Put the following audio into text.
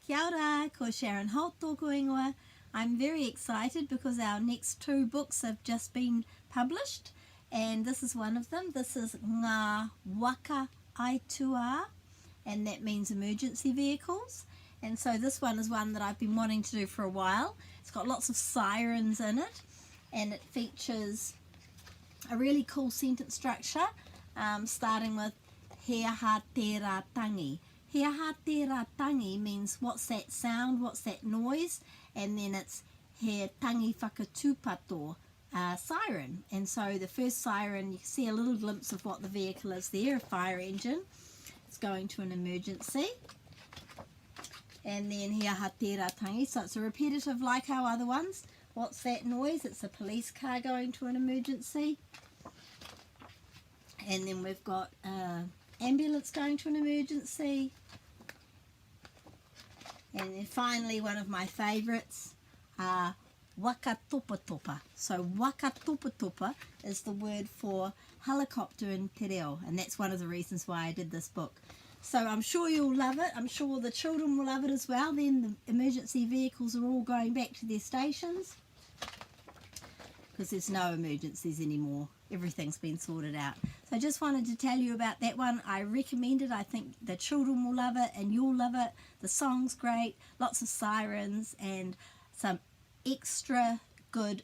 Kia ora, ko Sharon Holt tōku ingoa. I'm very excited because our next 2 books have just been published, and this is one of them. This is ngā waka aituā, and that means emergency vehicles. And so this one is one that I've been wanting to do for a while. It's got lots of sirens in it, and it features a really cool sentence structure, starting with he aha te rā tangi. He aha te rā tangi means what's that sound, what's that noise, and then it's he tangi whakatūpato, siren. And so the first siren, you can see a little glimpse of what the vehicle is there, a fire engine. It's going to an emergency. And then he aha te rā tangi, so it's a repetitive like our other ones. What's that noise? It's a police car going to an emergency. And then we've got ambulance going to an emergency. And then finally, one of my favourites, waka topa topa. So waka topa topa is the word for helicopter in te reo, and that's one of the reasons why I did this book. So I'm sure you'll love it. I'm sure the children will love it as well. Then the emergency vehicles are all going back to their stations because there's no emergencies anymore. Everything's been sorted out. So I just wanted to tell you about that one. I recommend it. I think the children will love it and you'll love it. The song's great, lots of sirens and some extra good